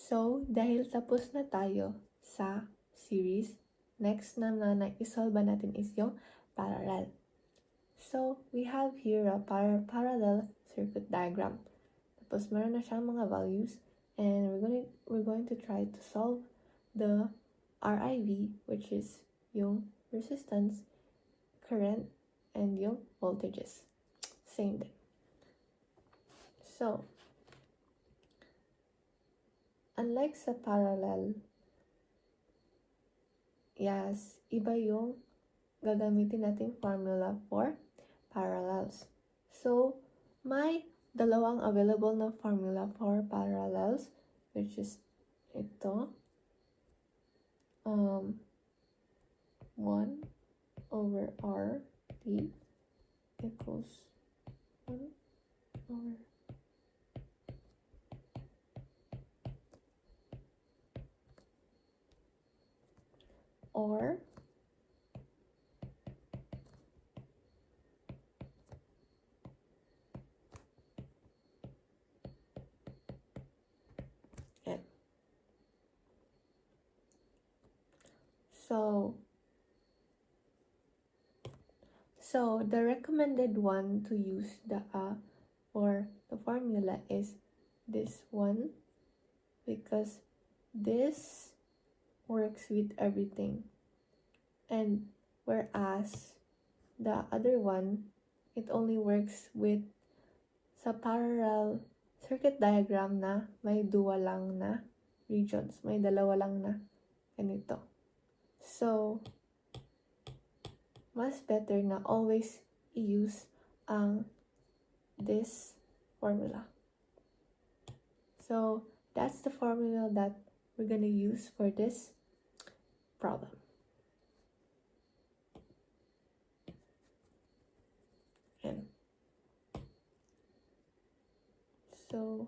So, dahil tapos na tayo sa series, next na i-solve natin is yung parallel. So, we have here a parallel circuit diagram. Tapos, meron na siyang mga values, and we're going to try to solve the RIV, which is yung resistance, current, and yung voltages. Same thing. So, unlike sa parallel, yes, iba yung gagamitin nating formula for parallels. So, may dalawang available na formula for parallels, which is ito. 1 over RT equals 1 over or N. So the recommended one to use for the formula is this one, because this works with everything, and whereas the other one, it only works with sa parallel circuit diagram na may dual lang na regions, may dalawa lang na ganito. So, mas better na always i-use ang this formula. So, that's the formula that we're gonna use for this problem. And so,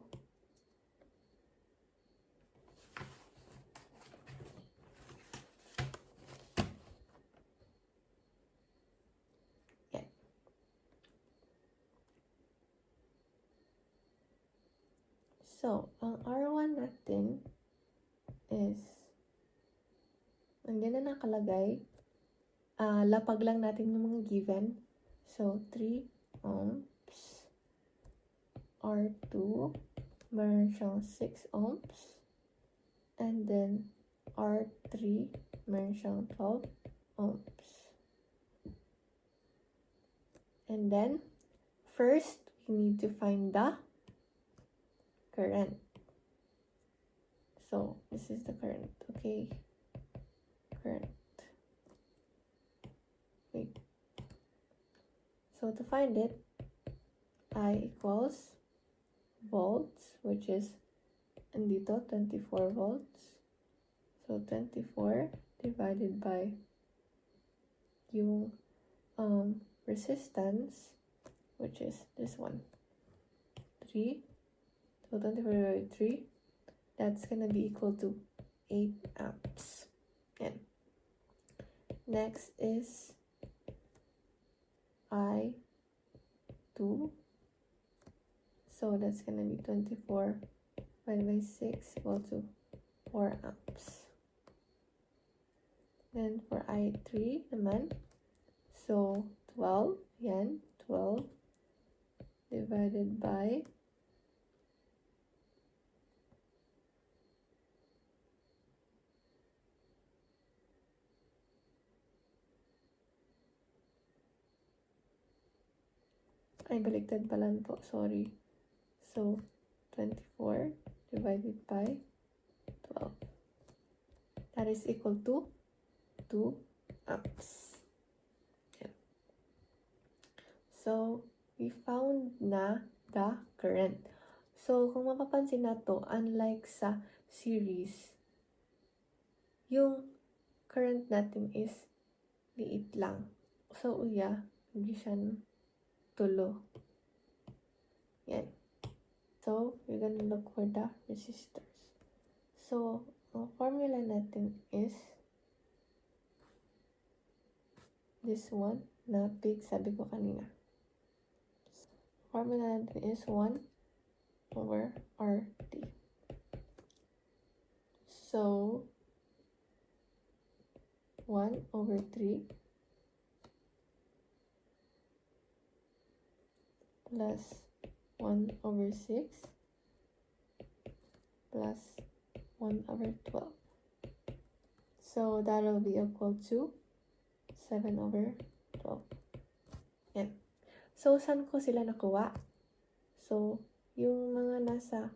yeah. So, ang R1 natin is, nandiyan na nakalagay. Lapag lang natin yung mga given. So, 3 ohms. R2, meron siyang 6 ohms. And then, R3, meron siyang 12 ohms. And then, first, we need to find the current. So, this is the current, okay? Current. Wait. So, to find it, I equals volts, which is, andito, 24 volts. So, 24 divided by yung resistance, which is this one, 3. So, 24 divided by 3, that's gonna be equal to 8 amps. And next is I2. So that's gonna be 24 divided by 6 equal to 4 amps. Then for I3 naman, so 12, yan, 12 divided by ay, baliktad pala po, sorry. So, 24 divided by 12. That is equal to 2 amps. Okay. So, we found na the current. So, kung mapapansin na to, unlike sa series, yung current natin is liit lang. So, hindi siya tulo. Yan. So, we're gonna look for the resistors. So, ang formula natin is this one na big, sabi ko kanina. Formula natin is 1 over RT. So, 1/3 plus 1/6 plus 1/12. So, that'll be equal to 7/12. Yan. So, saan ko sila nakuha? So, yung mga nasa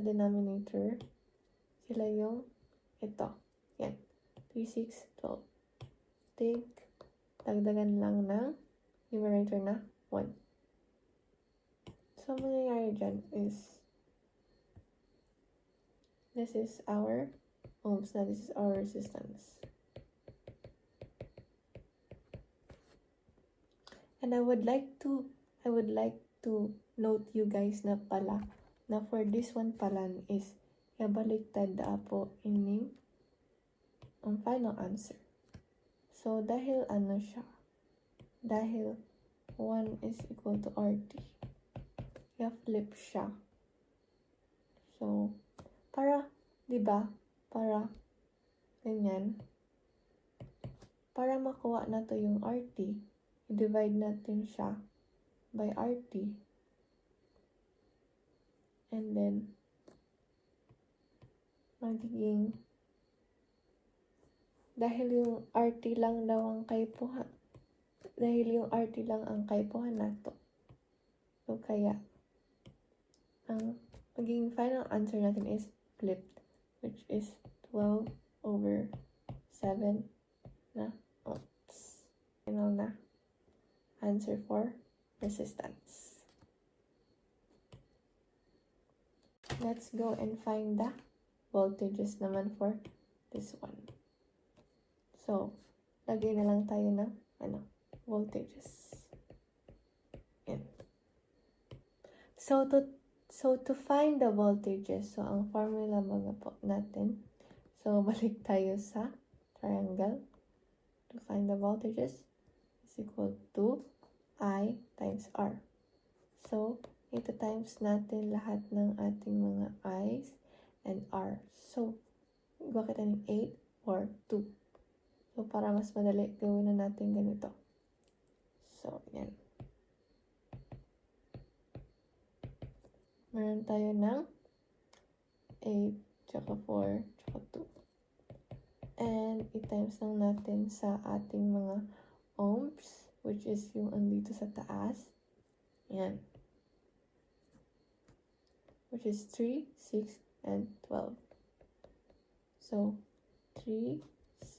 denominator, sila yung ito. Yan. 3, 6, 12. Dagdagan lang ng numerator na 1. So, mangyayari dyan is, this is our ohms, na this is our resistance. And I would like to note you guys na pala, na for this one pala is, yabaliktad da po ining ang final answer. So, dahil ano siya, dahil 1 is equal to RT, flip siya. So, para, diba, para, ganyan, para makuha na to yung RT, i-divide natin siya by RT, and then, magiging, dahil yung RT lang daw ang kaipuhan, dahil yung RT lang ang kaipuhan nato. So, kaya, ang magiging final answer natin is flipped, which is 12/7 na ohms. Final na answer for resistance. Let's go and find the voltages naman for this one. So, lagay na lang tayo ng voltages. Yan. So to find the voltages, so ang formula mga po natin, so balik tayo sa triangle. To find the voltages is equal to I times R. So, ito times natin lahat ng ating mga I's and R. So, gawa kita ng 8 or 2. So, para mas madali, gawin na natin ganito. So, yan. Meron tayo ng 8, tsaka 4, tsaka 2. And, i-times lang natin sa ating mga ohms, which is yung andito sa taas. Yan. Which is 3, 6, and 12. So, 3,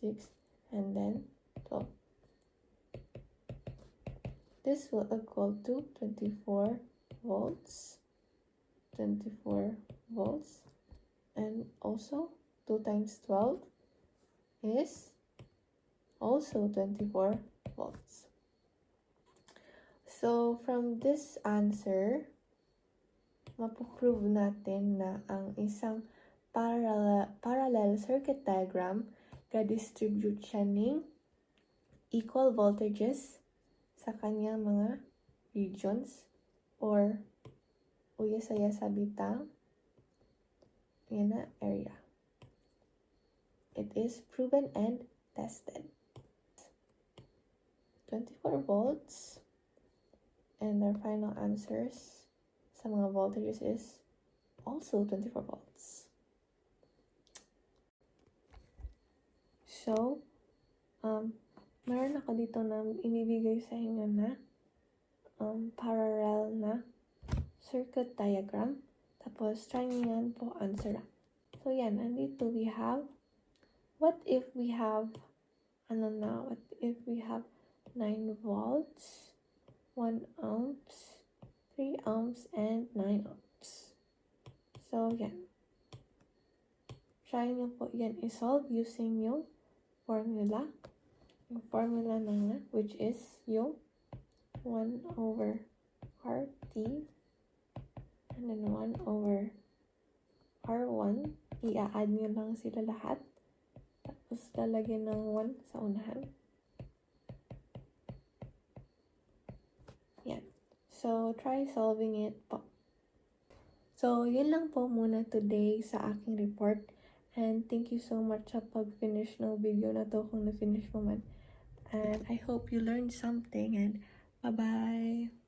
6, and then 12. This will equal to 24 volts. 24 volts. And also, 2 times 12 is also 24 volts. So, from this answer, mapuprove natin na ang isang parallel circuit diagram ga-distribute siya ng equal voltages sa kanyang mga regions or saya sabitang yan na area. It is proven and tested. 24 volts, and our final answers sa mga voltages is also 24 volts. So, meron ako dito na inibigay sa inyo na parallel na circuit diagram. Tapos, try nyo yan po answer lang. So, yan. Andito we have, what if we have 9 volts, 1 ohms, 3 ohms, and 9 ohms. So, yan. Try nyo po yan i-solve using yung formula. Yung formula na which is yung 1/RT and then 1/R1. I-add nyo lang sila lahat. Tapos lalagyan ng 1 sa unahan. Yan. So, try solving it po. So, yun lang po muna today sa aking report. And thank you so much sa pag-finish ng video na to kung na-finish mo man. And I hope you learned something and bye-bye!